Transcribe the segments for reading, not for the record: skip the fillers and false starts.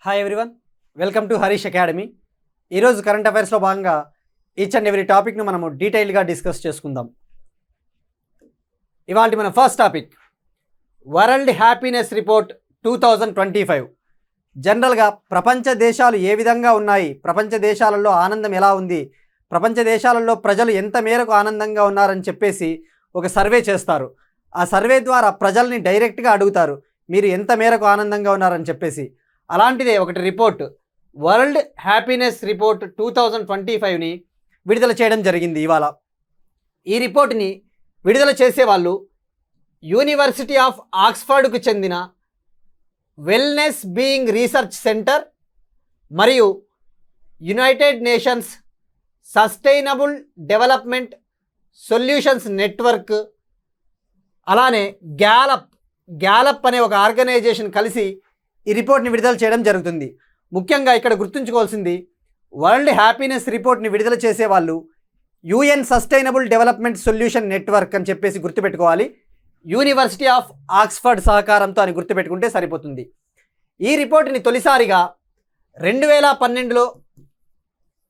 Hi everyone, welcome to Harish academy. ఈరోజు current అఫైర్స్లో భాగంగా each and every టాపిక్ను మనము డీటెయిల్గా డిస్కస్ చేసుకుందాం. ఇవాళ మన first topic world happiness report 2025. జనరల్గా ప్రపంచ దేశాలు ఏ విధంగా ఉన్నాయి, ప్రపంచ దేశాలలో ఆనందం ఎలా ఉంది, ప్రపంచ దేశాలలో ప్రజలు ఎంత మేరకు ఆనందంగా ఉన్నారని చెప్పేసి ఒక సర్వే చేస్తారు. ఆ సర్వే ద్వారా ప్రజల్ని డైరెక్ట్గా అడుగుతారు, మీరు ఎంత మేరకు ఆనందంగా ఉన్నారని చెప్పేసి. అలాంటిదే ఒకటి రిపోర్ట్, వరల్డ్ హ్యాపీనెస్ రిపోర్ట్ 2025ని విడుదల చేయడం జరిగింది ఇవాళ. ఈ రిపోర్ట్ని విడుదల చేసేవాళ్ళు యూనివర్సిటీ ఆఫ్ ఆక్స్ఫర్డ్కు చెందిన వెల్నెస్ బీయింగ్ రీసెర్చ్ సెంటర్ మరియు United nations sustainable development solutions network, అలానే గ్యాలప్ అనే ఒక ఆర్గనైజేషన్ కలిసి ఈ రిపోర్ట్ని విడుదల చేయడం జరుగుతుంది. ముఖ్యంగా ఇక్కడ గుర్తుంచుకోవాల్సింది, వరల్డ్ హ్యాపీనెస్ రిపోర్ట్ని విడుదల చేసేవాళ్ళు UN sustainable development solution network అని చెప్పేసి గుర్తుపెట్టుకోవాలి. యూనివర్సిటీ ఆఫ్ ఆక్స్ఫర్డ్ సహకారంతో అని గుర్తుపెట్టుకుంటే సరిపోతుంది. ఈ రిపోర్ట్ని తొలిసారిగా 2012లో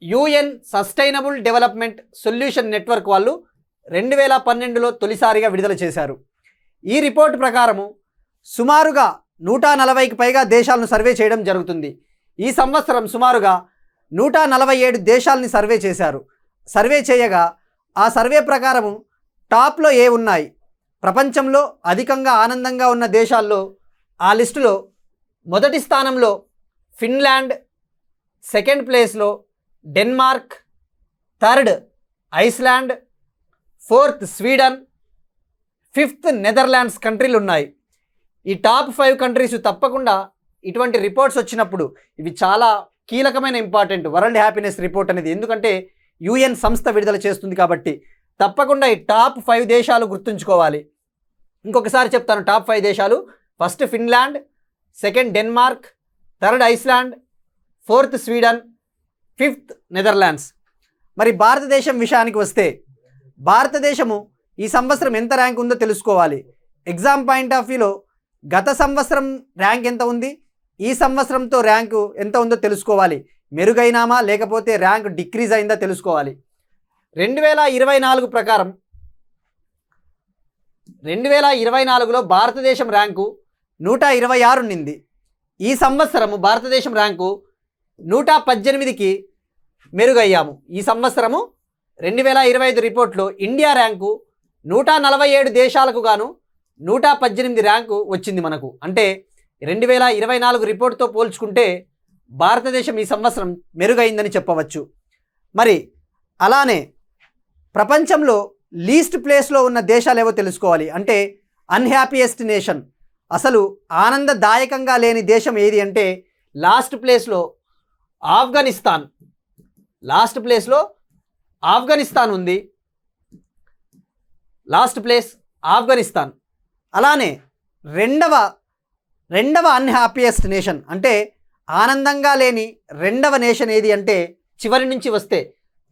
UN sustainable development solution network వాళ్ళు 2012లో తొలిసారిగా విడుదల చేశారు. ఈ రిపోర్ట్ ప్రకారము సుమారుగా 140కి పైగా దేశాలను సర్వే చేయడం జరుగుతుంది. ఈ సంవత్సరం సుమారుగా 147 దేశాలని సర్వే చేశారు. సర్వే చేయగా ఆ సర్వే ప్రకారము టాప్లో ఏ ఉన్నాయి, ప్రపంచంలో అధికంగా ఆనందంగా ఉన్న దేశాల్లో ఆ లిస్టులో మొదటి స్థానంలో ఫిన్లాండ్, సెకండ్ ప్లేస్లో Denmark, third Iceland, fourth Sweden, fifth Netherlands కంట్రీలు ఉన్నాయి. ఈ టాప్ 5 కంట్రీస్ తప్పకుండా ఇటువంటి రిపోర్ట్స్ వచ్చినప్పుడు ఇవి చాలా కీలకమైన ఇంపార్టెంట్ వరల్డ్ హ్యాపీనెస్ రిపోర్ట్ అనేది, ఎందుకంటే యుఎన్ సంస్థ విడుదల చేస్తుంది కాబట్టి తప్పకుండా ఈ టాప్ 5 దేశాలు గుర్తుంచుకోవాలి. ఇంకొకసారి చెప్తాను, టాప్ 5 దేశాలు: first Finland, second Denmark, third Iceland, fourth Sweden, fifth Netherlands. మరి భారతదేశం విషయానికి వస్తే, భారతదేశము ఈ సంవత్సరం ఎంత ర్యాంక్ ఉందో తెలుసుకోవాలి. ఎగ్జామ్ పాయింట్ ఆఫ్ వ్యూలో గత సంవత్సరం ర్యాంక్ ఎంత ఉంది, ఈ సంవత్సరంతో ర్యాంకు ఎంత ఉందో తెలుసుకోవాలి. మెరుగైనామా లేకపోతే ర్యాంక్ డిక్రీజ్ అయిందా తెలుసుకోవాలి. 2024 ప్రకారం 2024లో భారతదేశం ర్యాంకు 126 ఉండింది. ఈ సంవత్సరము భారతదేశం ర్యాంకు 118కి మెరుగయ్యాము. ఈ సంవత్సరము 2025 రిపోర్ట్లో ఇండియా ర్యాంకు 147 దేశాలకు గాను 118 ర్యాంకు వచ్చింది మనకు. అంటే 2024 రిపోర్ట్తో పోల్చుకుంటే భారతదేశం ఈ సంవత్సరం మెరుగైందని చెప్పవచ్చు. మరి అలానే ప్రపంచంలో లీస్ట్ ప్లేస్లో ఉన్న దేశాలు ఏవో తెలుసుకోవాలి. అంటే అన్హ్యాపీయెస్ట్ నేషన్, అసలు ఆనందదాయకంగా లేని దేశం ఏది అంటే లాస్ట్ ప్లేస్లో ఆఫ్ఘనిస్తాన్ ఉంది. Last place Afghanistan. అలానే రెండవ అన్హ్యాపీయెస్ట్ నేషన్, అంటే ఆనందంగా లేని రెండవ నేషన్ ఏది అంటే చివరి నుంచి వస్తే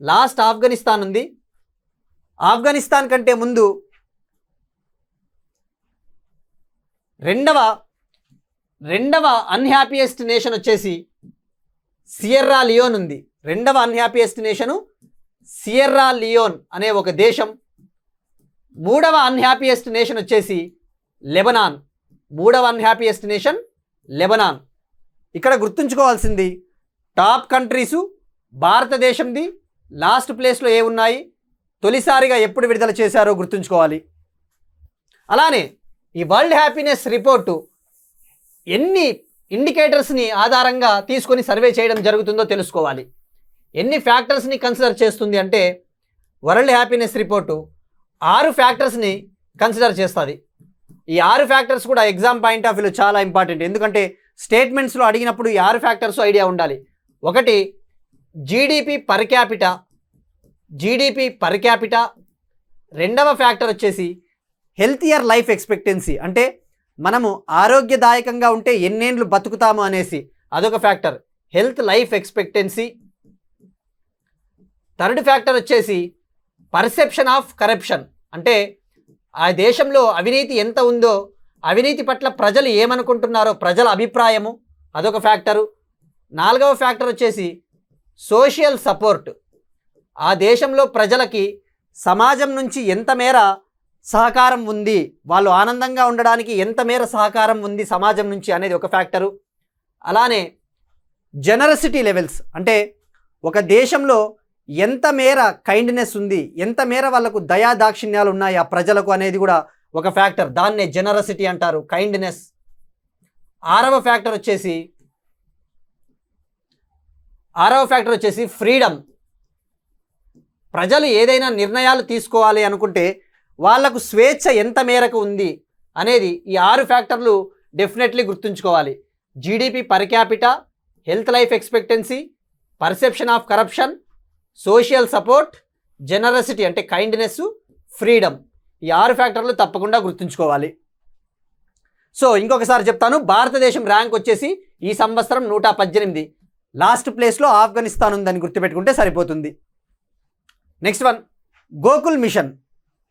లాస్ట్ ఆఫ్ఘనిస్తాన్ ఉంది. ఆఫ్ఘనిస్తాన్ కంటే ముందు రెండవ అన్హ్యాపీయెస్ట్ నేషన్ వచ్చేసి సియర్రా లియోన్ ఉంది. రెండవ అన్హ్యాపీయెస్ట్ నేషను సియర్రా లియోన్ అనే ఒక దేశం. మూడవ అన్హ్యాపీయెస్ట్ నేషన్ వచ్చేసి లెబనాన్. మూడవ అన్హ్యాపీయెస్ట్ నేషన్ లెబనాన్. ఇక్కడ గుర్తుంచుకోవాల్సింది, టాప్ కంట్రీసు భారతదేశంది, లాస్ట్ ప్లేస్లో ఏ ఉన్నాయి, తొలిసారిగా ఎప్పుడు విడుదల చేశారో గుర్తుంచుకోవాలి. అలానే ఈ వరల్డ్ హ్యాపీనెస్ రిపోర్టు ఎన్ని ఇండికేటర్స్ని ఆధారంగా తీసుకొని సర్వే చేయడం జరుగుతుందో తెలుసుకోవాలి. ఎన్ని ఫ్యాక్టర్స్ని కన్సిడర్ చేస్తుంది అంటే వరల్డ్ హ్యాపీనెస్ రిపోర్టు 6 ఫ్యాక్టర్స్ని కన్సిడర్ చేస్తుంది. ఈ 6 ఫ్యాక్టర్స్ కూడా ఎగ్జామ్ పాయింట్ ఆఫ్ వ్యూలో చాలా ఇంపార్టెంట్, ఎందుకంటే స్టేట్మెంట్స్లో అడిగినప్పుడు ఈ 6 ఫ్యాక్టర్స్ ఐడియా ఉండాలి. ఒకటి జీడిపి పర్ క్యాపిటా. రెండవ ఫ్యాక్టర్ వచ్చేసి హెల్తియర్ లైఫ్ ఎక్స్పెక్టెన్సీ, అంటే మనము ఆరోగ్యదాయకంగా ఉంటే ఎన్నేళ్ళు బతుకుతాము అనేసి, అదొక factor, health life expectancy. Third factor వచ్చేసి పర్సెప్షన్ ఆఫ్ కరప్షన్, అంటే ఆ దేశంలో అవినీతి ఎంత ఉందో, అవినీతి పట్ల ప్రజలు ఏమనుకుంటున్నారో ప్రజల అభిప్రాయము, అదొక ఫ్యాక్టరు. నాలుగవ ఫ్యాక్టర్ వచ్చేసి సోషల్ సపోర్ట్. ఆ దేశంలో ప్రజలకి సమాజం నుంచి ఎంత మేర సహకారం ఉంది, వాళ్ళు ఆనందంగా ఉండడానికి ఎంత మేర సహకారం ఉంది సమాజం నుంచి అనేది ఒక ఫ్యాక్టరు. అలానే జనరసిటీ లెవెల్స్, అంటే ఒక దేశంలో ఎంత మేర కైండ్నెస్ ఉంది, ఎంత మేర వాళ్ళకు దయా దాక్షిణ్యాలు ఉన్నాయి ఆ ప్రజలకు అనేది కూడా ఒక ఫ్యాక్టర్. దాన్నే జనరసిటీ అంటారు, కైండ్నెస్. ఆరవ ఫ్యాక్టర్ వచ్చేసి ఫ్రీడమ్. ప్రజలు ఏదైనా నిర్ణయాలు తీసుకోవాలి అనుకుంటే వాళ్లకు స్వేచ్ఛ ఎంత మేరకు ఉంది అనేది ఈ 6 ఫ్యాక్టర్లు డెఫినెట్లీ గుర్తుంచుకోవాలి. GDP per capita, health life expectancy, perception of corruption, social support, generosity అంటే కైండ్నెస్, ఫ్రీడమ్. ఈ 6 ఫ్యాక్టర్లు తప్పకుండా గుర్తుంచుకోవాలి. సో ఇంకొకసారి చెప్తాను, భారతదేశం ర్యాంక్ వచ్చేసి ఈ సంవత్సరం 118. లాస్ట్ ప్లేస్లో ఆఫ్ఘనిస్తాన్ ఉందని గుర్తుపెట్టుకుంటే సరిపోతుంది. Next one, Gokul mission.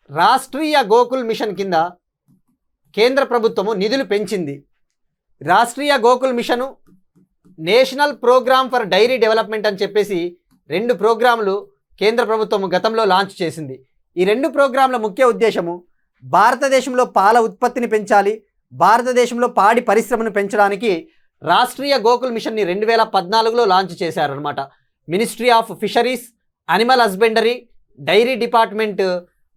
Rashtriya Gokul mission కింద కేంద్ర ప్రభుత్వము నిధులు పెంచింది. Rashtriya Gokul mission, national programme for dairy development అని చెప్పేసి 2 ప్రోగ్రాములు కేంద్ర ప్రభుత్వము గతంలో లాంచ్ చేసింది. ఈ 2 ప్రోగ్రాంల ముఖ్య ఉద్దేశము భారతదేశంలో పాల ఉత్పత్తిని పెంచాలి, భారతదేశంలో పాడి పరిశ్రమను పెంచడానికి రాష్ట్రీయ గోకుల్ మిషన్ని 2014లో లాంచ్ చేశారనమాట. Ministry of fisheries, animal husbandry, dairy department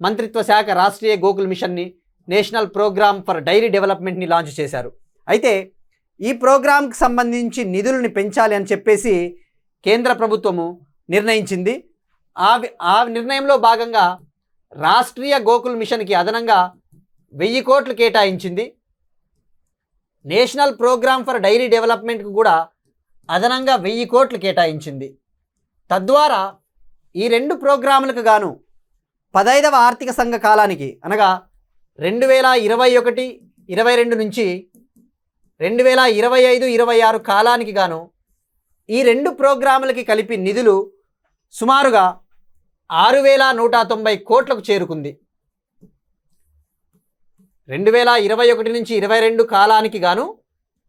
మంత్రిత్వ శాఖ రాష్ట్రీయ గోకుల్ మిషన్ని, నేషనల్ ప్రోగ్రామ్ ఫర్ డైరీ డెవలప్మెంట్ని లాంచ్ చేశారు. అయితే ఈ ప్రోగ్రాంకి సంబంధించి నిధులని పెంచాలి అని చెప్పేసి కేంద్ర ప్రభుత్వము నిర్ణయించింది. ఆ నిర్ణయంలో భాగంగా రాష్ట్రీయ గోకుల్ మిషన్కి అదనంగా 1000 కోట్లు కేటాయించింది. నేషనల్ ప్రోగ్రామ్ ఫర్ డైరీ డెవలప్మెంట్కి కూడా అదనంగా 1000 కోట్లు కేటాయించింది. తద్వారా ఈ 2 ప్రోగ్రాములకు గాను 15వ ఆర్థిక సంఘ కాలానికి, అనగా 2021-22 నుంచి 2025-26 కాలానికి గాను ఈ 2 ప్రోగ్రాములకి కలిపి నిధులు సుమారుగా 6190 కోట్లకు చేరుకుంది. 2021 నుంచి 22 కాలానికి గాను,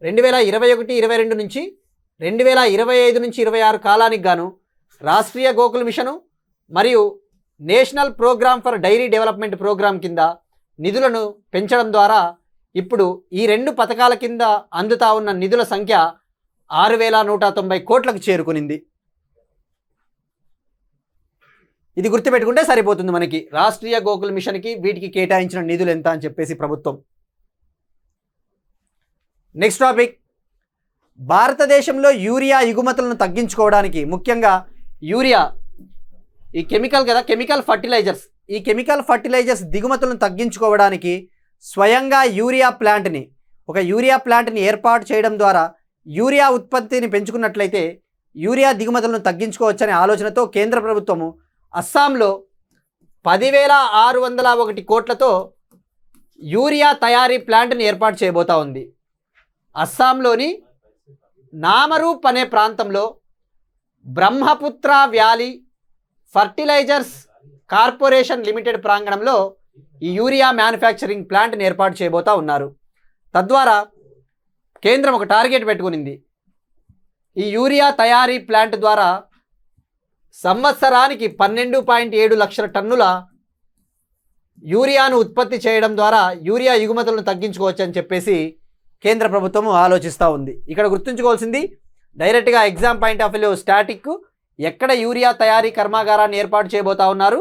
2021-22 నుంచి 2025-26 కాలానికి గాను రాష్ట్రీయ గోకుల్ మిషను మరియు national programme for dairy development program కింద నిధులను పెంచడం ద్వారా ఇప్పుడు ఈ 2 పథకాల కింద అందుతా ఉన్న నిధుల సంఖ్య 6190 కోట్లకు చేరుకునింది. ఇది గుర్తుపెట్టుకుంటే సరిపోతుంది మనకి, రాష్ట్రీయ గోకుల్ మిషన్కి వీటికి కేటాయించిన నిధులు ఎంత అని చెప్పేసి ప్రభుత్వం. నెక్స్ట్ టాపిక్, భారతదేశంలో యూరియా ఎగుమతులను తగ్గించుకోవడానికి, ముఖ్యంగా యూరియా ఈ కెమికల్ కదా, కెమికల్ ఫర్టిలైజర్స్, ఈ కెమికల్ ఫర్టిలైజర్స్ దిగుమతులను తగ్గించుకోవడానికి స్వయంగా ఒక యూరియా ప్లాంట్ని ఏర్పాటు చేయడం ద్వారా యూరియా ఉత్పత్తిని పెంచుకున్నట్లయితే యూరియా దిగుమతులను తగ్గించుకోవచ్చనే ఆలోచనతో కేంద్ర ప్రభుత్వము అస్సాంలో 10,601 కోట్లతో యూరియా తయారీ ప్లాంట్ని ఏర్పాటు చేయబోతా ఉంది. అస్సాంలోని నామరూప్ అనే ప్రాంతంలో Brahmaputra valley fertilizers corporation limited ప్రాంగణంలో ఈ యూరియా మ్యానుఫ్యాక్చరింగ్ ప్లాంట్ని ఏర్పాటు చేయబోతా ఉన్నారు. తద్వారా కేంద్రం ఒక టార్గెట్ పెట్టుకునింది, ఈ యూరియా తయారీ ప్లాంట్ ద్వారా సంవత్సరానికి 12.7 లక్షల టన్నుల యూరియాను ఉత్పత్తి చేయడం ద్వారా యూరియా ఎగుమతులను తగ్గించుకోవచ్చని చెప్పేసి కేంద్ర ప్రభుత్వం ఆలోచిస్తూ ఉంది. ఇక్కడ గుర్తుంచుకోవాల్సింది, డైరెక్ట్గా exam point of view static, ఎక్కడ యూరియా తయారీ కర్మాగారాన్ని ఏర్పాటు చేయబోతా ఉన్నారు,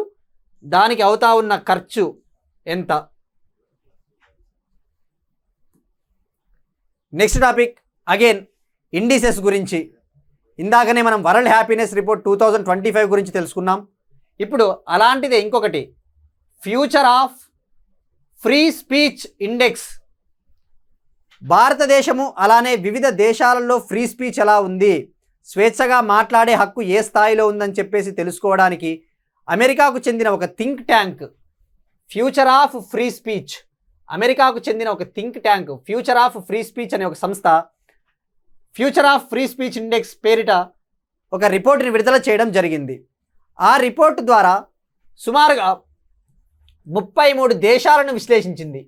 దానికి అవుతా ఉన్న ఖర్చు ఎంత. నెక్స్ట్ టాపిక్ అగైన్ ఇండిసెస్ గురించి. ఇందాకనే మనం వరల్డ్ హ్యాపీనెస్ రిపోర్ట్ 2025 గురించి తెలుసుకున్నాం. ఇప్పుడు అలాంటిదే ఇంకొకటి, future of free speech index. భారతదేశము అలానే వివిధ దేశాలలో ఫ్రీ స్పీచ్ ఎలా ఉంది, స్వేచ్ఛగా మాట్లాడే హక్కు ఏ స్థాయిలో ఉందని చెప్పేసి తెలుసుకోవడానికి అమెరికాకు చెందిన ఒక think tank future of free speech, అమెరికాకు చెందిన ఒక think tank future of free speech అనే ఒక సంస్థ future of free speech index పేరిట ఒక రిపోర్ట్ని విడుదల చేయడం జరిగింది. ఆ రిపోర్ట్ ద్వారా సుమారుగా 33 దేశాలను విశ్లేషించింది.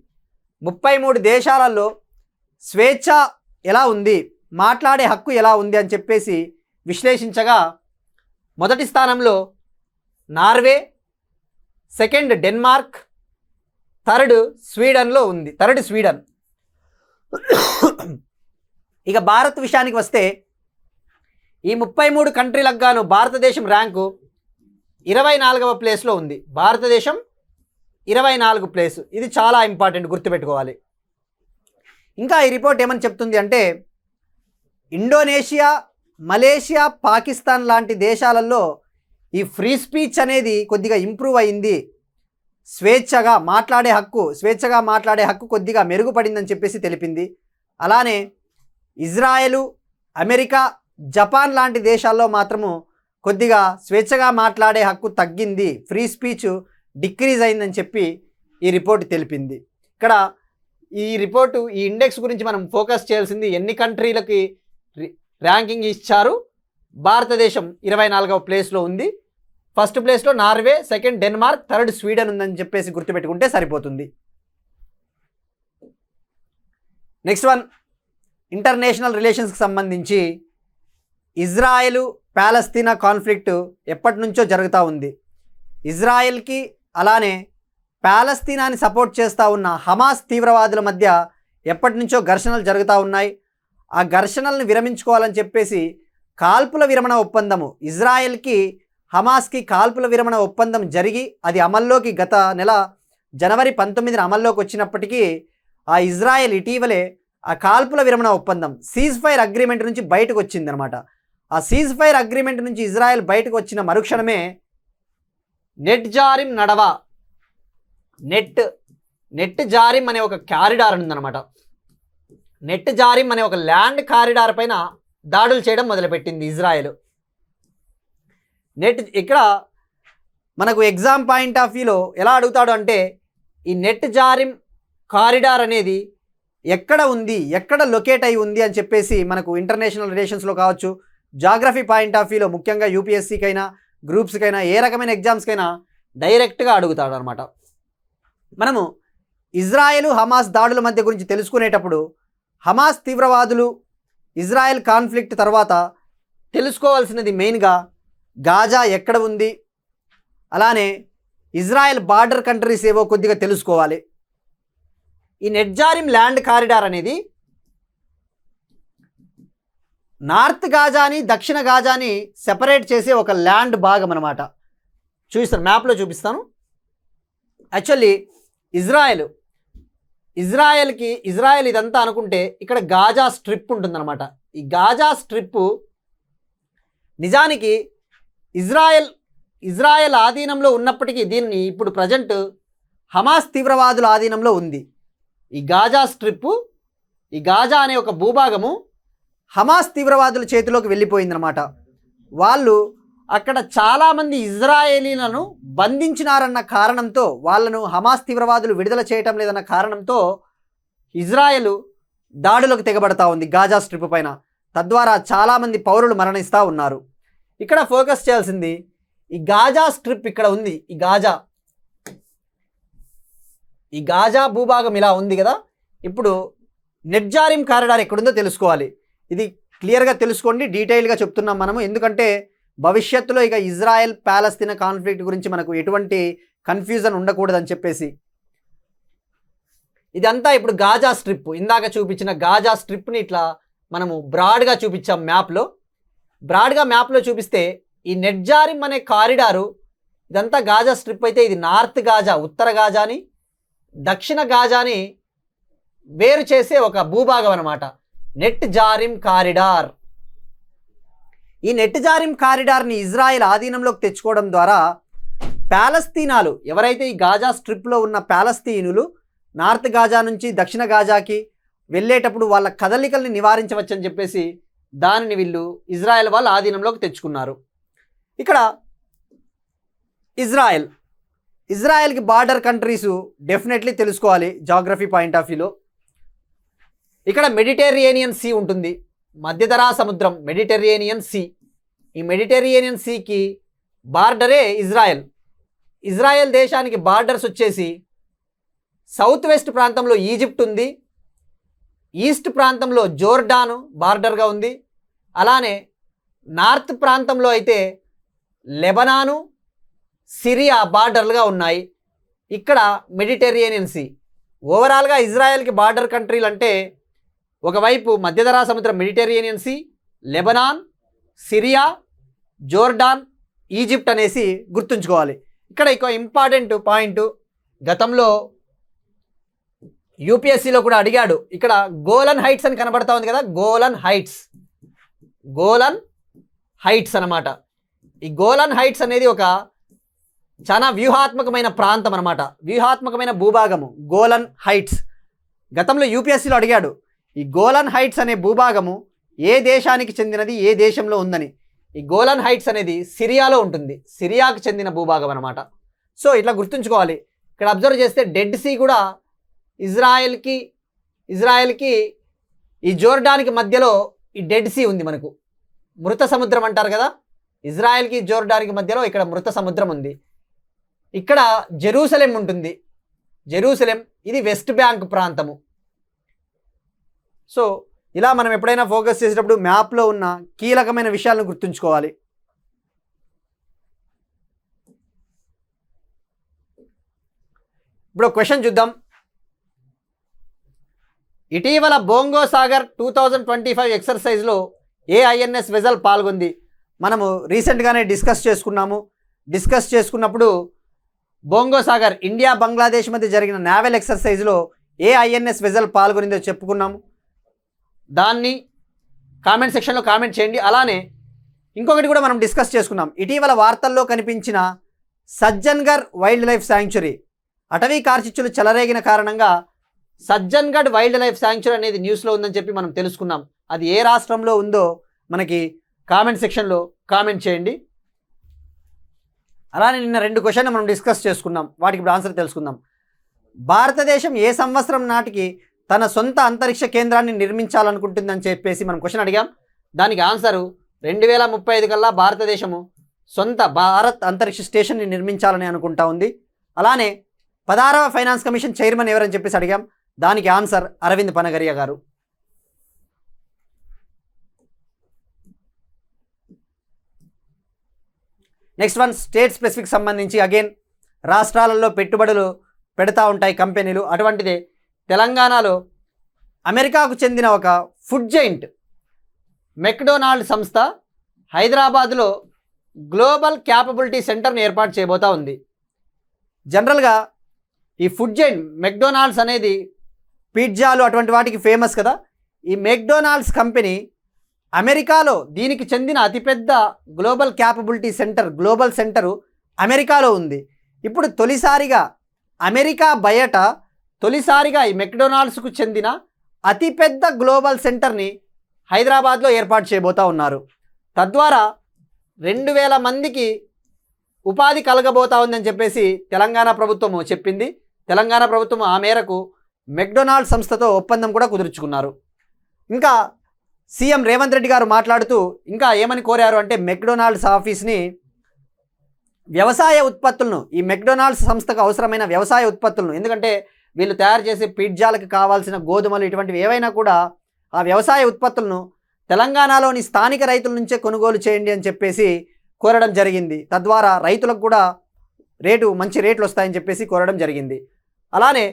33 దేశాలలో స్వేచ్ఛ ఎలా ఉంది, మాట్లాడే హక్కు ఎలా ఉంది అని చెప్పేసి విశ్లేషించగా మొదటి స్థానంలో నార్వే, సెకండ్ డెన్మార్క్, థర్డ్ స్వీడన్లో ఉంది. Third Sweden. ఇక భారత్ విషయానికి వస్తే ఈ 33 కంట్రీలకు గాను భారతదేశం ర్యాంకు 24వ ప్లేస్లో ఉంది. భారతదేశం 24 ప్లేసు. ఇది చాలా ఇంపార్టెంట్, గుర్తుపెట్టుకోవాలి. ఇంకా ఈ రిపోర్ట్ ఏమని చెప్తుంది అంటే ఇండోనేషియా, మలేషియా, పాకిస్తాన్ లాంటి దేశాలలో ఈ ఫ్రీ స్పీచ్ అనేది కొద్దిగా ఇంప్రూవ్ అయింది, స్వేచ్ఛగా మాట్లాడే హక్కు కొద్దిగా మెరుగుపడిందని చెప్పేసి తెలిపింది. అలానే ఇజ్రాయెలు, అమెరికా, జపాన్ లాంటి దేశాల్లో మాత్రము కొద్దిగా స్వేచ్ఛగా మాట్లాడే హక్కు తగ్గింది, ఫ్రీ స్పీచ్ డిక్రీజ్ అయిందని చెప్పి ఈ రిపోర్ట్ తెలిపింది. ఇక్కడ ఈ రిపోర్టు, ఈ ఇండెక్స్ గురించి మనం ఫోకస్ చేయాల్సింది ఎన్ని కంట్రీలకి ర్యాంకింగ్ ఇచ్చారు. భారతదేశం 24వ ప్లేస్లో ఉంది. ఫస్ట్ ప్లేస్లో Norway, second Denmark, third Sweden ఉందని చెప్పేసి గుర్తుపెట్టుకుంటే సరిపోతుంది. నెక్స్ట్ వన్, ఇంటర్నేషనల్ రిలేషన్స్కి సంబంధించి ఇజ్రాయెలు, పాలస్తీనా కాన్ఫ్లిక్ట్ ఎప్పటి నుంచో జరుగుతూ ఉంది. ఇజ్రాయెల్కి అలానే పాలస్తీనాని సపోర్ట్ చేస్తూ ఉన్న హమాస్ తీవ్రవాదుల మధ్య ఎప్పటి నుంచో ఘర్షణలు జరుగుతూ ఉన్నాయి. ఆ ఘర్షణలను విరమించుకోవాలని చెప్పేసి కాల్పుల విరమణ ఒప్పందము, ఇజ్రాయెల్కి హమాస్కి కాల్పుల విరమణ ఒప్పందం జరిగి అది అమల్లోకి గత నెల జనవరి 19న అమల్లోకి వచ్చినప్పటికీ ఆ ఇజ్రాయెల్ ఇటీవలే ఆ కాల్పుల విరమణ ఒప్పందం సీజ్ ఫైర్ అగ్రిమెంట్ నుంచి బయటకు వచ్చిందనమాట. ఆ సీజ్ ఫైర్ అగ్రిమెంట్ నుంచి ఇజ్రాయెల్ బయటకు వచ్చిన మరుక్షణమే నెట్ జారిమ్ అనే ఒక కారిడార్ ఉందన్నమాట. నెట్ జారిమ్ అనే ఒక ల్యాండ్ కారిడార్ పైన దాడులు చేయడం మొదలుపెట్టింది ఇజ్రాయెల్. ఇక్కడ మనకు ఎగ్జామ్ పాయింట్ ఆఫ్ వ్యూలో ఎలా అడుగుతాడు అంటే ఈ నెట్ జారిమ్ కారిడార్ అనేది ఎక్కడ ఉంది, ఎక్కడ లొకేట్ అయి ఉంది అని చెప్పేసి మనకు ఇంటర్నేషనల్ రిలేషన్స్లో కావచ్చు, జాగ్రఫీ పాయింట్ ఆఫ్ వ్యూలో ముఖ్యంగా యూపీఎస్సీకైనా గ్రూప్స్కైనా ఏ రకమైన ఎగ్జామ్స్కైనా డైరెక్ట్గా అడుగుతాడు అనమాట. మనము ఇజ్రాయెల్, హమాస్ దాడుల మధ్య గురించి తెలుసుకునేటప్పుడు హమాస్ తీవ్రవాదులు, ఇజ్రాయెల్ కాన్ఫ్లిక్ట్ తర్వాత తెలుసుకోవాల్సినది మెయిన్గా గాజా ఎక్కడ ఉంది, అలానే ఇజ్రాయెల్ బార్డర్ కంట్రీస్ ఏవో కొద్దిగా తెలుసుకోవాలి. ఈ నెట్ జారిమ్ ల్యాండ్ కారిడార్ అనేది నార్త్ గాజాని, దక్షిణ గాజాని సెపరేట్ చేసే ఒక ల్యాండ్ భాగం అనమాట. చూపిస్తాను, మ్యాప్లో చూపిస్తాను. యాక్చువల్లీ ఇజ్రాయెల్ ఇదంతా అనుకుంటే ఇక్కడ గాజా స్ట్రిప్ ఉంటుందన్నమాట. ఈ గాజా స్ట్రిప్పు నిజానికి ఇజ్రాయెల్ ఆధీనంలో ఉన్నప్పటికీ దీన్ని ఇప్పుడు ప్రజెంట్ హమాస్ తీవ్రవాదుల ఆధీనంలో ఉంది. ఈ గాజా స్ట్రిప్పు, ఈ గాజా అనే ఒక భూభాగము హమాస్ తీవ్రవాదుల చేతిలోకి వెళ్ళిపోయిందనమాట. వాళ్ళు అక్కడ చాలామంది ఇజ్రాయేలీలను బంధించినారన్న కారణంతో, వాళ్ళను హమాస్ తీవ్రవాదులు విడుదల చేయటం లేదన్న కారణంతో ఇజ్రాయెల్ దాడులకు తెగబడతా ఉంది గాజా స్ట్రిప్ పైన. తద్వారా చాలామంది పౌరులు మరణిస్తూ ఉన్నారు. ఇక్కడ ఫోకస్ చేయాల్సింది ఈ గాజా స్ట్రిప్ ఇక్కడ ఉంది. ఈ గాజా భూభాగం ఇలా ఉంది కదా. ఇప్పుడు నెట్ జారిమ్ కారిడార్ ఎక్కడుందో తెలుసుకోవాలి. ఇది క్లియర్గా తెలుసుకోండి, డీటెయిల్గా చెప్తున్నాం మనము. ఎందుకంటే భవిష్యత్తులో ఇక ఇజ్రాయెల్ పాలస్తీనా కాన్ఫ్లిక్ట్ గురించి మనకు ఎటువంటి కన్ఫ్యూజన్ ఉండకూడదని చెప్పేసి ఇదంతా ఇప్పుడు గాజా స్ట్రిప్, ఇందాక చూపించిన గాజా స్ట్రిప్ని ఇట్లా మనము బ్రాడ్గా చూపించాం మ్యాప్లో. మ్యాప్లో చూపిస్తే ఈ నెట్ జారిమ్ అనే కారిడారు ఇదంతా గాజా స్ట్రిప్ అయితే ఇది నార్త్ గాజా, ఉత్తర గాజాని, దక్షిణ గాజాని వేరు చేసే ఒక భూభాగం అనమాట నెట్ జారిమ్ కారిడార్. ఈ నెట్ జారిమ్ కారిడార్ని ఇజ్రాయెల్ ఆధీనంలోకి తెచ్చుకోవడం ద్వారా పాలస్తీనాలు ఎవరైతే ఈ గాజా స్ట్రిప్లో ఉన్న పాలస్తీనులు నార్త్ గాజా నుంచి దక్షిణ గాజాకి వెళ్ళేటప్పుడు వాళ్ళ కదలికల్ని నివారించవచ్చని చెప్పేసి దానిని వీళ్ళు ఇజ్రాయెల్ వాళ్ళ ఆధీనంలోకి తెచ్చుకున్నారు. ఇక్కడ ఇజ్రాయెల్కి బార్డర్ కంట్రీసు డెఫినెట్లీ తెలుసుకోవాలి జాగ్రఫీ పాయింట్ ఆఫ్ వ్యూలో. ఇక్కడ మెడిటరేనియన్ సీ ఉంటుంది, మధ్యధరా సముద్రం, మెడిటరేనియన్ సీ. ఈ మెడిటరేనియన్ సీకి బార్డరే ఇజ్రాయెల్ దేశానికి బార్డర్స్ వచ్చేసి సౌత్ వెస్ట్ ప్రాంతంలో ఈజిప్ట్ ఉంది, ఈస్ట్ ప్రాంతంలో జోర్డాను బార్డర్గా ఉంది. అలానే నార్త్ ప్రాంతంలో అయితే లెబనాను, సిరియా బార్డర్లుగా ఉన్నాయి. ఇక్కడ మెడిటరేనియన్ సీ. ఓవరాల్గా ఇజ్రాయెల్కి బార్డర్ కంట్రీలు అంటే ఒకవైపు మధ్యధరా సముద్రం Mediterranean sea, Lebanon, Syria, Jordan, Egypt అనేసి గుర్తుంచుకోవాలి. ఇక్కడ ఇంకో ఇంపార్టెంట్ పాయింట్, గతంలో యూపీఎస్సీలో కూడా అడిగాడు. ఇక్కడ గోలన్ హైట్స్ అని కనబడతా ఉంది కదా, గోలన్ హైట్స్ అన్నమాట. ఈ గోలన్ హైట్స్ అనేది ఒక చాలా వ్యూహాత్మకమైన ప్రాంతం అన్నమాట, వ్యూహాత్మకమైన భూభాగము గోలన్ హైట్స్. గతంలో యూపీఎస్సీలో అడిగాడు ఈ గోలన్ హైట్స్ అనే భూభాగము ఏ దేశానికి చెందినది, ఏ దేశంలో ఉందని. ఈ గోలన్ హైట్స్ అనేది సిరియాలో ఉంటుంది, సిరియాకు చెందిన భూభాగం అన్నమాట. సో ఇట్లా గుర్తుంచుకోవాలి. ఇక్కడ అబ్జర్వ్ చేస్తే డెడ్ సీ కూడా ఇజ్రాయెల్కి ఈ జోర్డాన్కి మధ్యలో ఈ డెడ్ సీ ఉంది. మనకు మృత సముద్రం అంటారు కదా, ఇజ్రాయెల్కి జోర్డాన్కి మధ్యలో ఇక్కడ మృత సముద్రం ఉంది. ఇక్కడ జెరూసలేం ఉంటుంది, జెరూసలేం ఇది వెస్ట్ బ్యాంక్ ప్రాంతము. సో ఇలా మనం ఎప్పుడైనా ఫోకస్ చేసేటప్పుడు మ్యాప్లో ఉన్న కీలకమైన విషయాలను గుర్తుంచుకోవాలి. ఇప్పుడు క్వశ్చన్ చూద్దాం. ఇటీవల బోంగో సాగర్ 2025 ఎక్సర్సైజ్లో ఏ ఐఎన్ఎస్ వెజల్ పాల్గొంది? మనము రీసెంట్గానే డిస్కస్ చేసుకున్నప్పుడు బోంగో సాగర్ ఇండియా బంగ్లాదేశ్ మధ్య జరిగిన నేవల్ ఎక్సర్సైజ్లో ఏ ఐఎన్ఎస్ వెజల్ పాల్గొనిందో చెప్పుకున్నాము. దాన్ని కామెంట్ సెక్షన్లో కామెంట్ చేయండి. అలానే ఇంకొకటి కూడా మనం డిస్కస్ చేసుకున్నాం. ఇటీవల వార్తల్లో కనిపించిన సజ్జన్గఢ్ వైల్డ్ లైఫ్ శాంక్చురీ అటవీ కార్చిచ్చులు చెలరేగిన కారణంగా సజ్జన్గఢ్ వైల్డ్ లైఫ్ శాంక్చురీ అనేది న్యూస్లో ఉందని చెప్పి మనం తెలుసుకున్నాం. అది ఏ రాష్ట్రంలో ఉందో మనకి కామెంట్ సెక్షన్లో కామెంట్ చేయండి. అలానే నిన్న 2 క్వశ్చన్లు మనం డిస్కస్ చేసుకున్నాం, వాటికి ఇప్పుడు ఆన్సర్ తెలుసుకుందాం. భారతదేశం ఏ సంవత్సరం నాటికి తన సొంత అంతరిక్ష కేంద్రాన్ని నిర్మించాలనుకుంటుందని చెప్పేసి మనం క్వశ్చన్ అడిగాం. దానికి ఆన్సరు 2035 కల్లా భారతదేశము సొంత భారత్ అంతరిక్ష స్టేషన్ని నిర్మించాలని అనుకుంటా ఉంది. అలానే 16వ ఫైనాన్స్ కమిషన్ చైర్మన్ ఎవరని చెప్పేసి అడిగాం. దానికి ఆన్సర్ అరవింద్ పనగరియా గారు. నెక్స్ట్ వన్ స్టేట్ స్పెసిఫిక్ సంబంధించి అగైన్ రాష్ట్రాలలో పెట్టుబడులు పెడతా ఉంటాయి కంపెనీలు. అటువంటిదే తెలంగాణలో అమెరికాకు చెందిన ఒక ఫుడ్ జైంట్ మెక్డొనాల్డ్ సంస్థ హైదరాబాద్లో గ్లోబల్ క్యాపబిలిటీ సెంటర్ని ఏర్పాటు చేయబోతా ఉంది. జనరల్గా ఈ ఫుడ్ జైంట్ మెక్డొనాల్డ్స్ అనేది పిజ్జాలు అటువంటి వాటికి ఫేమస్ కదా. ఈ మెక్డొనాల్డ్స్ కంపెనీ అమెరికాలో దీనికి చెందిన అతిపెద్ద global capability centre, global centre అమెరికాలో ఉంది. ఇప్పుడు అమెరికా బయట తొలిసారిగా ఈ మెక్డొనాల్డ్స్కు చెందిన అతిపెద్ద గ్లోబల్ సెంటర్ని హైదరాబాద్లో ఏర్పాటు చేయబోతా ఉన్నారు. తద్వారా 2000 మందికి ఉపాధి కలగబోతా ఉందని చెప్పేసి తెలంగాణ ప్రభుత్వము చెప్పింది. తెలంగాణ ప్రభుత్వం ఆ మేరకు మెక్డొనాల్డ్స్ సంస్థతో ఒప్పందం కూడా కుదుర్చుకున్నారు. ఇంకా సీఎం రేవంత్ రెడ్డి గారు మాట్లాడుతూ ఇంకా ఏమని కోరారు అంటే మెక్డొనాల్డ్స్ ఆఫీస్ని వ్యవసాయ ఉత్పత్తులను, ఈ మెక్డొనాల్డ్స్ సంస్థకు అవసరమైన వ్యవసాయ ఉత్పత్తులను, ఎందుకంటే వీళ్ళు తయారు చేసే పిజ్జాలకు కావాల్సిన గోధుమలు ఇటువంటివి ఏవైనా కూడా ఆ వ్యవసాయ ఉత్పత్తులను తెలంగాణలోని స్థానిక రైతుల నుంచే కొనుగోలు చేయండి అని చెప్పేసి కోరడం జరిగింది. తద్వారా రైతులకు కూడా మంచి రేట్లు వస్తాయని చెప్పేసి కోరడం జరిగింది. అలానే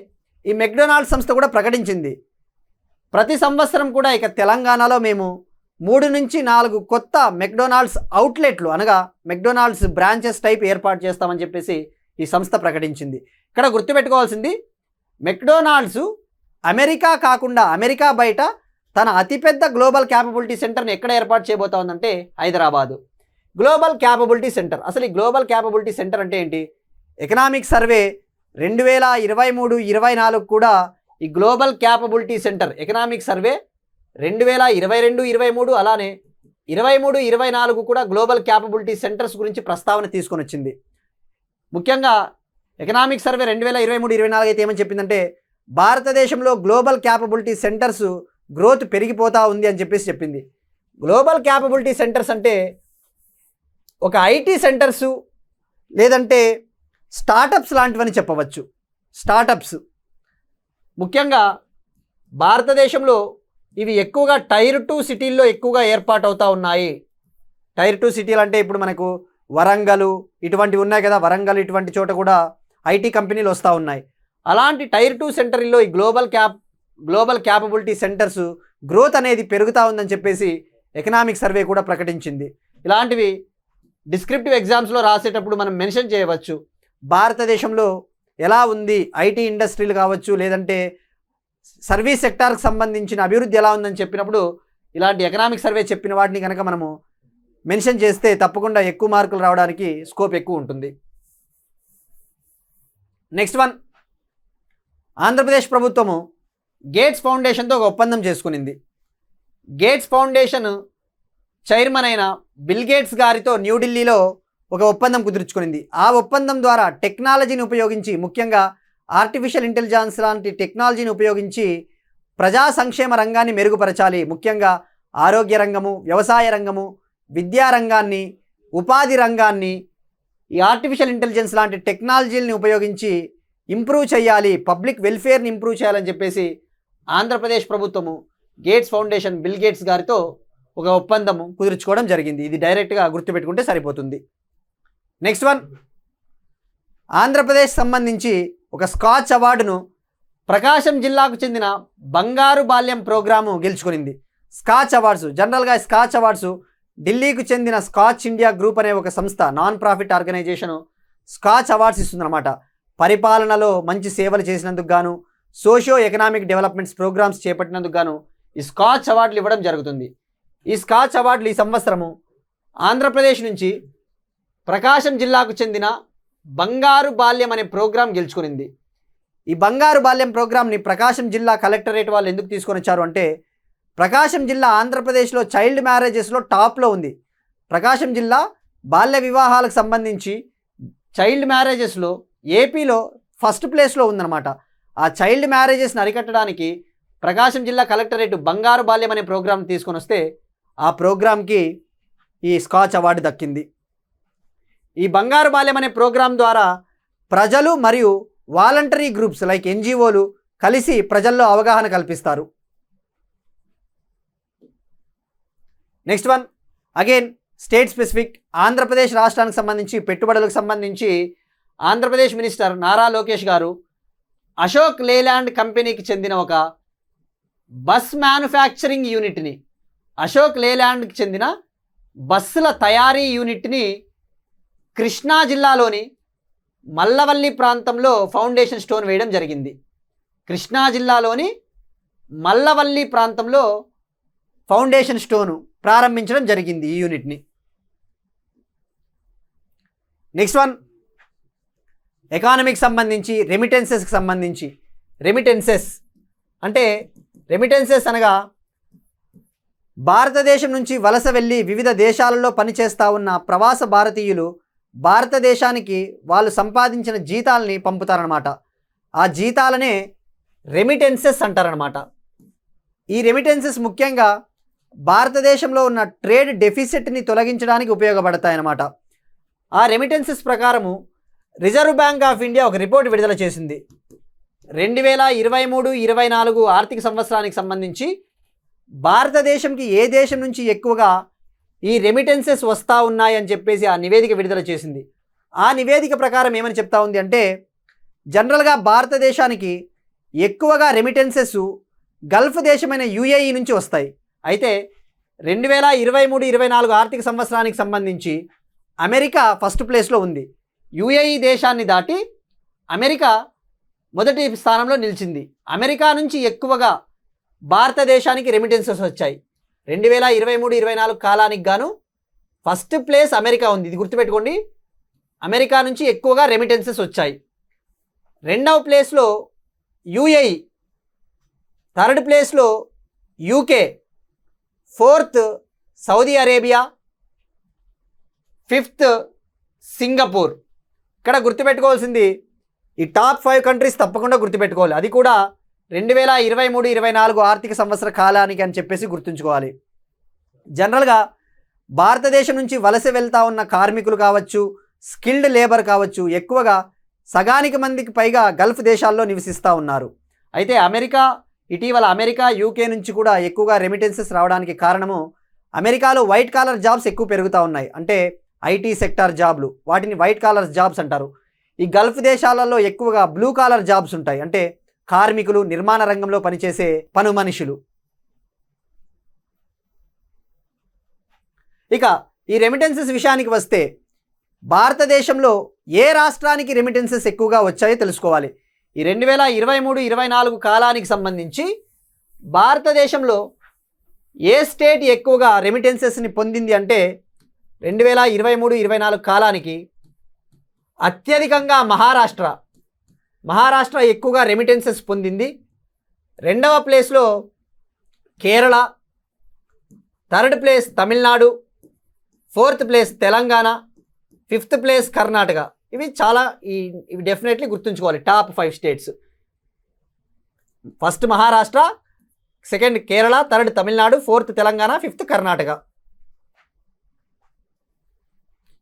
ఈ మెక్డొనాల్డ్స్ సంస్థ కూడా ప్రకటించింది, ప్రతి సంవత్సరం కూడా ఇక తెలంగాణలో మేము 3 నుంచి 4 కొత్త మెక్డొనాల్డ్స్ అవుట్లెట్లు అనగా మెక్డొనాల్డ్స్ బ్రాంచెస్ టైప్ ఏర్పాటు చేస్తామని చెప్పేసి ఈ సంస్థ ప్రకటించింది. ఇక్కడ గుర్తుపెట్టుకోవాల్సింది, మెక్డొనాల్డ్స్ అమెరికా కాకుండా అమెరికా బయట తన అతిపెద్ద గ్లోబల్ క్యాపబిలిటీ సెంటర్ని ఎక్కడ ఏర్పాటు చేయబోతా ఉందంటే హైదరాబాదు. గ్లోబల్ క్యాపబిలిటీ సెంటర్, అసలు ఈ గ్లోబల్ క్యాపబిలిటీ సెంటర్ అంటే ఏంటి? ఎకనామిక్ సర్వే 2023-24 కూడా ఈ global capability centre economic survey 2022-23 అలానే 23-24 కూడా గ్లోబల్ క్యాపబిలిటీ సెంటర్స్ గురించి ప్రస్తావన తీసుకొని వచ్చింది. ముఖ్యంగా ఎకనామిక్ సర్వే 2023-24 అయితే ఏమని చెప్పిందంటే భారతదేశంలో గ్లోబల్ క్యాపబిలిటీ సెంటర్స్ గ్రోత్ పెరిగిపోతూ ఉంది అని చెప్పేసి చెప్పింది. గ్లోబల్ క్యాపబిలిటీ సెంటర్స్ అంటే ఒక ఐటీ సెంటర్సు లేదంటే స్టార్టప్స్ లాంటివని చెప్పవచ్చు. స్టార్టప్స్ ముఖ్యంగా భారతదేశంలో ఇవి ఎక్కువగా టైర్ 2 సిటీల్లో ఎక్కువగా ఏర్పాటు అవుతూ ఉన్నాయి. టైర్ 2 సిటీలు అంటే ఇప్పుడు మనకు వరంగల్ ఇటువంటివి ఉన్నాయి కదా, వరంగల్ ఇటువంటి చోట కూడా ఐటీ కంపెనీలు వస్తూ ఉన్నాయి. అలాంటి టైర్ 2 సెంటర్లో ఈ గ్లోబల్ క్యాపబిలిటీ సెంటర్స్ గ్రోత్ అనేది పెరుగుతూ ఉందని చెప్పేసి ఎకనామిక్ సర్వే కూడా ప్రకటించింది. ఇలాంటివి డిస్క్రిప్టివ్ ఎగ్జామ్స్లో రాసేటప్పుడు మనం మెన్షన్ చేయవచ్చు. భారతదేశంలో ఎలా ఉంది ఐటీ ఇండస్ట్రీలు కావచ్చు, లేదంటే సర్వీస్ సెక్టార్కి సంబంధించిన అభివృద్ధి ఎలా ఉందని చెప్పినప్పుడు ఇలాంటి ఎకనామిక్ సర్వే చెప్పిన వాటిని కనుక మనము మెన్షన్ చేస్తే తప్పకుండా ఎక్కువ మార్కులు రావడానికి స్కోప్ ఎక్కువ ఉంటుంది. నెక్స్ట్ వన్, ఆంధ్రప్రదేశ్ ప్రభుత్వము గేట్స్ ఫౌండేషన్తో ఒక ఒప్పందం చేసుకునింది. గేట్స్ ఫౌండేషన్ చైర్మన్ అయిన బిల్ గేట్స్ గారితో న్యూఢిల్లీలో ఒక ఒప్పందం కుదుర్చుకునింది. ఆ ఒప్పందం ద్వారా టెక్నాలజీని ఉపయోగించి, ముఖ్యంగా ఆర్టిఫిషియల్ ఇంటెలిజెన్స్ లాంటి టెక్నాలజీని ఉపయోగించి ప్రజా సంక్షేమ రంగాన్ని మెరుగుపరచాలి. ముఖ్యంగా ఆరోగ్య రంగము, వ్యవసాయ రంగము, విద్యా రంగాన్ని, ఉపాధి రంగాన్ని ఈ ఆర్టిఫిషియల్ ఇంటెలిజెన్స్ లాంటి టెక్నాలజీలని ఉపయోగించి ఇంప్రూవ్ చేయాలి, పబ్లిక్ వెల్ఫేర్ని ఇంప్రూవ్ చేయాలని చెప్పేసి ఆంధ్రప్రదేశ్ ప్రభుత్వము గేట్స్ ఫౌండేషన్ బిల్ గేట్స్ గారితో ఒక ఒప్పందము కుదుర్చుకోవడం జరిగింది. ఇది డైరెక్ట్గా గుర్తుపెట్టుకుంటే సరిపోతుంది. నెక్స్ట్ వన్, ఆంధ్రప్రదేశ్ సంబంధించి ఒక స్కాచ్ అవార్డును ప్రకాశం జిల్లాకు చెందిన బంగారు బాల్యం ప్రోగ్రాము గెలుచుకునింది. స్కాచ్ అవార్డ్స్, జనరల్గా స్కాచ్ అవార్డ్స్ ఢిల్లీకి చెందిన స్కాచ్ ఇండియా గ్రూప్ అనే ఒక సంస్థ, non profit organisation Skoch awards ఇస్తుందన్నమాట. పరిపాలనలో మంచి సేవలు చేసినందుకు గాను, సోషియో ఎకనామిక్ డెవలప్మెంట్స్ ప్రోగ్రామ్స్ చేపట్టినందుకు గాను ఈ స్కాచ్ అవార్డులు ఇవ్వడం జరుగుతుంది. ఈ స్కాచ్ అవార్డులు ఈ సంవత్సరము ఆంధ్రప్రదేశ్ నుంచి ప్రకాశం జిల్లాకు చెందిన బంగారు బాల్యం అనే ప్రోగ్రాం గెలుచుకునింది. ఈ బంగారు బాల్యం ప్రోగ్రాంని ప్రకాశం జిల్లా కలెక్టరేట్ వాళ్ళు ఎందుకు తీసుకొని వచ్చారు అంటే, ప్రకాశం జిల్లా ఆంధ్రప్రదేశ్లో చైల్డ్ మ్యారేజెస్లో టాప్లో ఉంది. ప్రకాశం జిల్లా బాల్య వివాహాలకు సంబంధించి చైల్డ్ మ్యారేజెస్లో ఏపీలో ఫస్ట్ ప్లేస్లో ఉందన్నమాట. ఆ చైల్డ్ మ్యారేజెస్ని అరికట్టడానికి ప్రకాశం జిల్లా కలెక్టరేట్ బంగారు బాల్యం అనే ప్రోగ్రాం తీసుకొని వస్తే ఆ ప్రోగ్రాంకి ఈ స్కాచ్ అవార్డు దక్కింది. ఈ బంగారు బాల్యం అనే ప్రోగ్రాం ద్వారా ప్రజలు మరియు వాలంటరీ గ్రూప్స్ లైక్ ఎన్జిఓలు కలిసి ప్రజల్లో అవగాహన కల్పిస్తారు. Next one, again state specific. Andhra Pradesh రాష్ట్రానికి సంబంధించి పెట్టుబడులకు సంబంధించి ఆంధ్రప్రదేశ్ మినిస్టర్ నారా లోకేష్ గారు అశోక్ లేలాండ్ కంపెనీకి చెందిన ఒక బస్ మ్యానుఫ్యాక్చరింగ్ యూనిట్ని, అశోక్ లేలాండ్కి చెందిన బస్సుల తయారీ యూనిట్ని కృష్ణా జిల్లాలోని మల్లవల్లి ప్రాంతంలో ఫౌండేషన్ స్టోన్ వేయడం జరిగింది. కృష్ణా జిల్లాలోని మల్లవల్లి ప్రాంతంలో ఫౌండేషన్ స్టోను ప్రారంభించడం జరిగింది ఈ యూనిట్ని. నెక్స్ట్ వన్, ఎకానమీకి సంబంధించి రెమిటెన్సెస్కి సంబంధించి. రెమిటెన్సెస్ అనగా భారతదేశం నుంచి వలస వెళ్ళి వివిధ దేశాలలో పనిచేస్తూ ఉన్న ప్రవాస భారతీయులు భారతదేశానికి వాళ్ళు సంపాదించిన జీతాలని పంపుతారనమాట. ఆ జీతాలనే రెమిటెన్సెస్ అంటారనమాట. ఈ రెమిటెన్సెస్ ముఖ్యంగా భారతదేశంలో ఉన్న ట్రేడ్ డెఫిసిట్ని తొలగించడానికి ఉపయోగపడతాయన్నమాట. ఆ రెమిటెన్సెస్ ప్రకారము రిజర్వ్ బ్యాంక్ ఆఫ్ ఇండియా ఒక రిపోర్ట్ విడుదల చేసింది. 2023-24 ఆర్థిక సంవత్సరానికి సంబంధించి భారతదేశంకి ఏ దేశం నుంచి ఎక్కువగా ఈ రెమిటెన్సెస్ వస్తూ ఉన్నాయని చెప్పేసి ఆ నివేదిక విడుదల చేసింది. ఆ నివేదిక ప్రకారం ఏమని చెప్తా ఉంది అంటే, జనరల్గా భారతదేశానికి ఎక్కువగా రెమిటెన్సెస్ గల్ఫ్ దేశమైన యుఏఈ నుంచి వస్తాయి. అయితే 2023-24 ఆర్థిక సంవత్సరానికి సంబంధించి అమెరికా ఫస్ట్ ప్లేస్లో ఉంది. యుఏఈ దేశాన్ని దాటి అమెరికా మొదటి స్థానంలో నిలిచింది. అమెరికా నుంచి ఎక్కువగా భారతదేశానికి రెమిటెన్సెస్ వచ్చాయి. 2023-24 కాలానికి గాను ఫస్ట్ ప్లేస్ అమెరికా ఉంది. ఇది గుర్తుపెట్టుకోండి, అమెరికా నుంచి ఎక్కువగా రెమిటెన్సెస్ వచ్చాయి. రెండవ ప్లేస్లో యుఏఈ, థర్డ్ ప్లేస్లో UK, fourth Saudi Arabia, fifth Singapore. ఇక్కడ గుర్తుపెట్టుకోవాల్సింది ఈ టాప్ 5 కంట్రీస్ తప్పకుండా గుర్తుపెట్టుకోవాలి. అది కూడా 2023-24 ఆర్థిక సంవత్సర కాలానికి అని చెప్పేసి గుర్తుంచుకోవాలి. జనరల్గా భారతదేశం నుంచి వలస వెళ్తూ ఉన్న కార్మికులు కావచ్చు, స్కిల్డ్ లేబర్ కావచ్చు, ఎక్కువగా సగానికి మందికి పైగా గల్ఫ్ దేశాల్లో నివసిస్తూ ఉన్నారు. అయితే అమెరికా ఇటీవల అమెరికా యూకే నుంచి కూడా ఎక్కువగా రెమిటెన్సెస్ రావడానికి కారణము అమెరికాలో వైట్ కాలర్ జాబ్స్ ఎక్కువ పెరుగుతూ ఉన్నాయి. అంటే ఐటీ సెక్టార్ జాబ్లు, వాటిని వైట్ కాలర్ జాబ్స్ అంటారు. ఈ గల్ఫ్ దేశాలలో ఎక్కువగా బ్లూ కాలర్ జాబ్స్ ఉంటాయి. అంటే కార్మికులు, నిర్మాణ రంగంలో పనిచేసే పను మనుషులు. ఇక ఈ రెమిటెన్సెస్ విషయానికి వస్తే భారతదేశంలో ఏ రాష్ట్రానికి రెమిటెన్సెస్ ఎక్కువగా వచ్చాయో తెలుసుకోవాలి. ఈ 2023-24 కాలానికి సంబంధించి భారతదేశంలో ఏ స్టేట్ ఎక్కువగా రెమిటెన్సెస్ని పొందింది అంటే 2023-24 కాలానికి అత్యధికంగా మహారాష్ట్ర ఎక్కువగా రెమిటెన్సెస్ పొందింది. రెండవ ప్లేస్లో Kerala, third place Tamil Nadu, fourth place Telangana, fifth place Karnataka. ఇవి డెఫినెట్లీ గుర్తుంచుకోవాలి. Top 5 states. First Maharashtra, second Kerala, third Tamil Nadu, fourth Telangana, fifth Karnataka.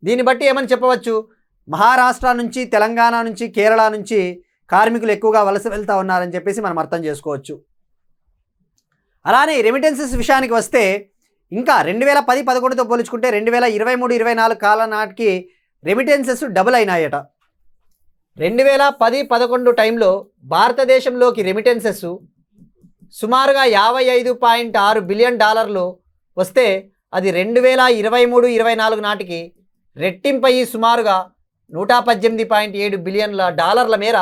దీన్ని బట్టి ఏమని చెప్పవచ్చు, మహారాష్ట్ర నుంచి, తెలంగాణ నుంచి, కేరళ నుంచి కార్మికులు ఎక్కువగా వలస వెళ్తూ ఉన్నారని చెప్పేసి మనం అర్థం చేసుకోవచ్చు. అలానే రెమిటెన్సెస్ విషయానికి వస్తే ఇంకా 2010-11తో పోల్చుకుంటే 2023-24 కాలం నాటికి రెమిటెన్సెస్ డబుల్ అయినాయట. 2010-11 టైంలో భారతదేశంలోకి రెమిటెన్సెస్ సుమారుగా $55.6 బిలియన్ వస్తే అది 2023-24 నాటికి రెట్టింపయ్యి సుమారుగా $118.7 బిలియన్ మేర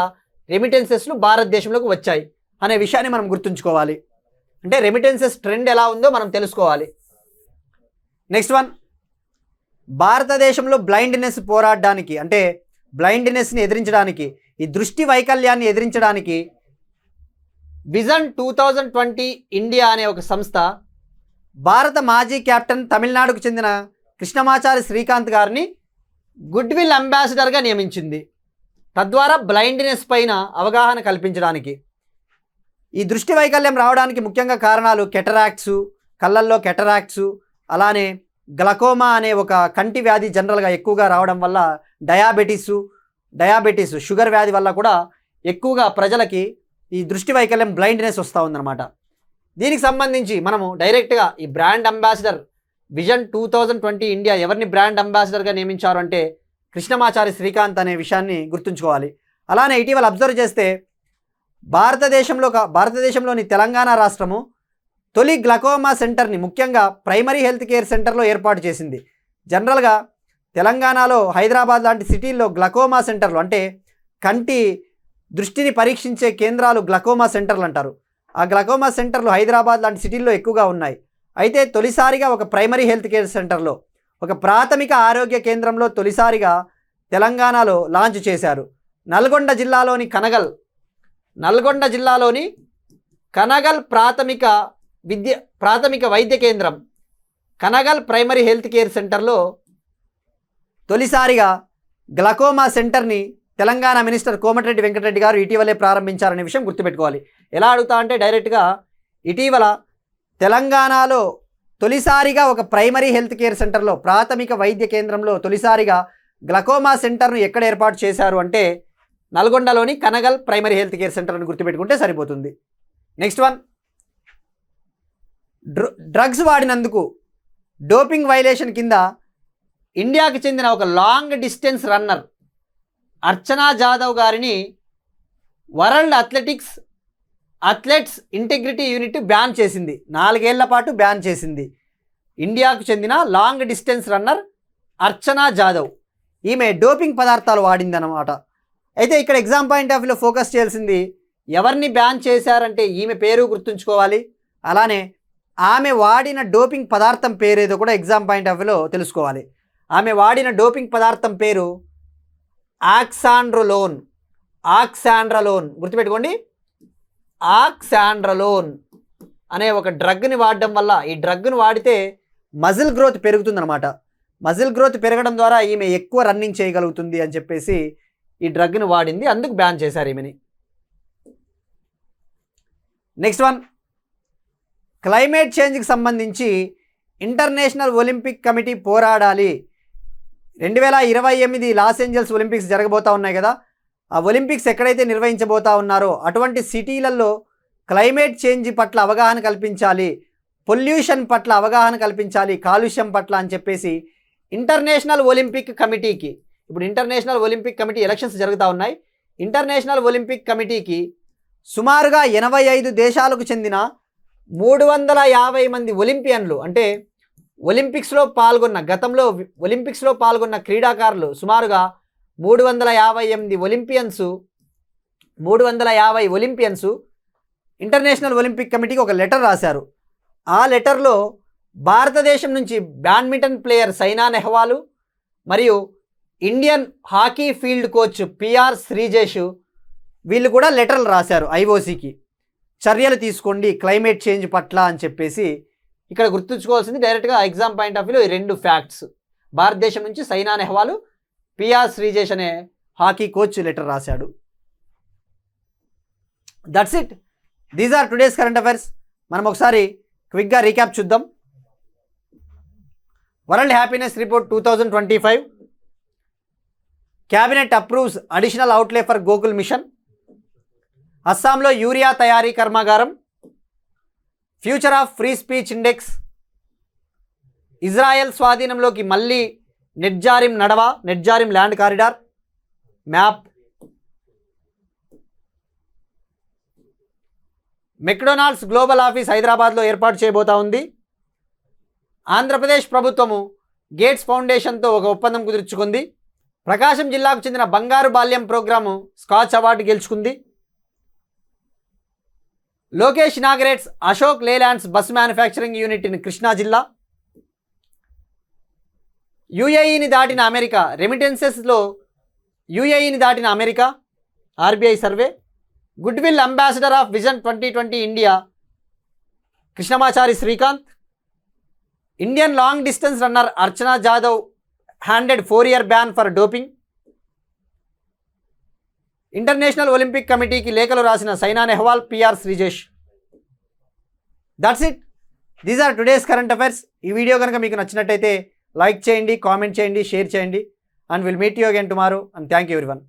రెమిటెన్సెస్లు భారతదేశంలోకి వచ్చాయి అనే విషయాన్ని మనం గుర్తుంచుకోవాలి. అంటే రెమిటెన్సెస్ ట్రెండ్ ఎలా ఉందో మనం తెలుసుకోవాలి. నెక్స్ట్ వన్, భారతదేశంలో బ్లైండ్నెస్ పోరాడడానికి, అంటే బ్లైండ్నెస్ని ఎదిరించడానికి, ఈ దృష్టి వైకల్యాన్ని ఎదిరించడానికి విజన్ 2020 ఇండియా అనే ఒక సంస్థ భారత మాజీ కెప్టెన్, తమిళనాడుకు చెందిన కృష్ణమాచారి శ్రీకాంత్ గారిని గుడ్ విల్ అంబాసిడర్గా నియమించింది. తద్వారా బ్లైండ్నెస్ పైన అవగాహన కల్పించడానికి. ఈ దృష్టి వైకల్యం రావడానికి ముఖ్యంగా కారణాలు కెటరాక్ట్స్, కళ్ళల్లో కెటరాక్ట్స్, అలానే గ్లకోమా అనే ఒక కంటి వ్యాధి జనరల్గా ఎక్కువగా రావడం వల్ల డయాబెటీస్ షుగర్ వ్యాధి వల్ల కూడా ఎక్కువగా ప్రజలకి ఈ దృష్టి వైకల్యం, బ్లైండ్నెస్ వస్తూ ఉందన్నమాట. దీనికి సంబంధించి మనము డైరెక్ట్గా ఈ బ్రాండ్ అంబాసిడర్ విజన్ 2020 ఇండియా ఎవరిని బ్రాండ్ అంబాసిడర్గా నియమించారు అంటే కృష్ణమాచారి శ్రీకాంత్ అనే విషయాన్ని గుర్తుంచుకోవాలి. అలానే ఇటీవల అబ్జర్వ్ చేస్తే భారతదేశంలోని తెలంగాణ రాష్ట్రము తొలి గ్లకోమా సెంటర్ని ముఖ్యంగా ప్రైమరీ హెల్త్ కేర్ సెంటర్లో ఏర్పాటు చేసింది. జనరల్గా తెలంగాణలో హైదరాబాద్ లాంటి సిటీల్లో గ్లకోమా సెంటర్లు, అంటే కంటి దృష్టిని పరీక్షించే కేంద్రాలు గ్లకోమా సెంటర్లు అంటారు. ఆ గ్లకోమా సెంటర్లు హైదరాబాద్ లాంటి సిటీల్లో ఎక్కువగా ఉన్నాయి. అయితే తొలిసారిగా ఒక ప్రైమరీ హెల్త్ కేర్ సెంటర్లో, ఒక ప్రాథమిక ఆరోగ్య కేంద్రంలో తొలిసారిగా తెలంగాణలో లాంచ్ చేశారు. నల్గొండ జిల్లాలోని కనగల్ ప్రాథమిక వైద్య కేంద్రం, కనగల్ ప్రైమరీ హెల్త్ కేర్ సెంటర్లో తొలిసారిగా గ్లకోమా సెంటర్ని తెలంగాణ మినిస్టర్ కోమటిరెడ్డి వెంకటరెడ్డి గారు ఇటీవలే ప్రారంభించారనే విషయం గుర్తుపెట్టుకోవాలి. ఎలా అడుగుతా అంటే డైరెక్ట్గా ఇటీవల తెలంగాణలో తొలిసారిగా ఒక ప్రైమరీ హెల్త్ కేర్ సెంటర్లో, ప్రాథమిక వైద్య కేంద్రంలో తొలిసారిగా గ్లకోమా సెంటర్ను ఎక్కడ ఏర్పాటు చేశారు అంటే నల్గొండలోని కనగల్ ప్రైమరీ హెల్త్ కేర్ సెంటర్ని గుర్తుపెట్టుకుంటే సరిపోతుంది. నెక్స్ట్ వన్, డ్రగ్స్ వాడినందుకు డోపింగ్ వైలేషన్ కింద ఇండియాకి చెందిన ఒక long distance runner Archana Jadhav గారిని world athletes integrity unit ban చేసింది. 4 ఏళ్ల పాటు బ్యాన్ చేసింది. ఇండియాకు చెందిన long distance runner Archana Jadhav, ఈమె డోపింగ్ పదార్థాలు వాడిందన్నమాట. అయితే ఇక్కడ ఎగ్జామ్ పాయింట్ ఆఫ్ వ్యూలో ఫోకస్ చేయాల్సింది ఎవరిని బ్యాన్ చేశారంటే ఈమె పేరు గుర్తుంచుకోవాలి. అలానే ఆమె వాడిన డోపింగ్ పదార్థం పేరేదో కూడా ఎగ్జామ్ పాయింట్ ఆఫ్ వ్యూలో తెలుసుకోవాలి. ఆమె వాడిన డోపింగ్ పదార్థం పేరు ఆక్సాండ్రోలోన్. గుర్తుపెట్టుకోండి, ఆక్సాండ్రోలోన్ అనే ఒక డ్రగ్ని వాడడం వల్ల, ఈ డ్రగ్ను వాడితే మజిల్ గ్రోత్ పెరుగుతుందన్నమాట. మజిల్ గ్రోత్ పెరగడం ద్వారా ఈమె ఎక్కువ రన్నింగ్ చేయగలుగుతుంది అని చెప్పేసి ఈ డ్రగ్ను వాడింది, అందుకు బ్యాన్ చేశారు ఈమెని. నెక్స్ట్ వన్, క్లైమేట్ చేంజ్కి సంబంధించి ఇంటర్నేషనల్ ఒలింపిక్ కమిటీ పోరాడాలి. 2028 లాస్ ఏంజల్స్ ఒలింపిక్స్ జరగబోతూ ఉన్నాయి కదా. ఆ ఒలింపిక్స్ ఎక్కడైతే నిర్వహించబోతా ఉన్నారో అటువంటి సిటీలలో క్లైమేట్ చేంజ్ పట్ల అవగాహన కల్పించాలి, పొల్యూషన్ పట్ల అవగాహన కల్పించాలి, కాలుష్యం పట్ల అని చెప్పేసి ఇంటర్నేషనల్ ఒలింపిక్ కమిటీకి, ఇప్పుడు ఇంటర్నేషనల్ ఒలింపిక్ కమిటీ ఎలక్షన్స్ జరుగుతూ ఉన్నాయి. ఇంటర్నేషనల్ ఒలింపిక్ కమిటీకి సుమారుగా 85 దేశాలకు చెందిన 350 మంది ఒలింపియన్లు, అంటే ఒలింపిక్స్లో పాల్గొన్న, గతంలో ఒలింపిక్స్లో పాల్గొన్న క్రీడాకారులు సుమారుగా 350 ఒలింపియన్స్ ఇంటర్నేషనల్ ఒలింపిక్ కమిటీకి ఒక లెటర్ రాశారు. ఆ లెటర్లో భారతదేశం నుంచి బ్యాడ్మింటన్ ప్లేయర్ సైనా నెహ్వాల్ మరియు Indian hockey field coach PR Sreejesh వీళ్ళు కూడా లెటర్లు రాశారు ఐఓసీకి, చర్యలు తీసుకోండి క్లైమేట్ చేంజ్ పట్ల అని చెప్పేసి. ఇక్కడ గుర్తుంచుకోవాల్సింది డైరెక్ట్గా ఎగ్జామ్ పాయింట్ ఆఫ్ వ్యూలో ఈ 2 ఫ్యాక్ట్స్. భారతదేశం నుంచి సైనా నెహ్వాల్, పిఆర్ శ్రీజేష్ అనే హాకీ కోచ్ లెటర్ రాశాడు. That's it. These are today's current affairs. మనం ఒకసారి క్విక్గా రీక్యాప్ చూద్దాం. World happiness report 2025. Cabinet approves additional outlay for Gokul mission. అస్సాంలో యూరియా తయారీ కర్మాగారం. Future of free speech index. Israel స్వాధీనంలోకి మళ్ళీ నెట్జారిం నడవా, Netzarim land corridor map. McDonald's global office హైదరాబాద్లో ఏర్పాటు చేయబోతా ఉంది. ఆంధ్రప్రదేశ్ ప్రభుత్వము గేట్స్ ఫౌండేషన్తో ఒక ఒప్పందం కుదుర్చుకుంది. ప్రకాశం జిల్లాకు చెందిన బంగారు బాల్యం ప్రోగ్రాము స్కాచ్ అవార్డు గెలుచుకుంది. Lokesh inaugurates Ashok Leyland's bus manufacturing unit in Krishna జిల్లా. యూఏఈని దాటిన అమెరికా, రెమిటెన్సెస్లో యూఏఈని దాటిన America, RBI survey. Good will ambassador of vision 2020 India Krishnamachari Srikanth. Indian long distance runner Archana Jadhav handed 4-year ban for doping. International Olympic కమిటీకి లేఖలు రాసిన Saina Nehwal, PR Sreejesh. That's it. These are today's current affairs. ఈ వీడియో కనుక మీకు నచ్చినట్టయితే లైక్ చేయండి, కామెంట్ చేయండి, share చేయండి. And will meet you again tomorrow. And thank you everyone.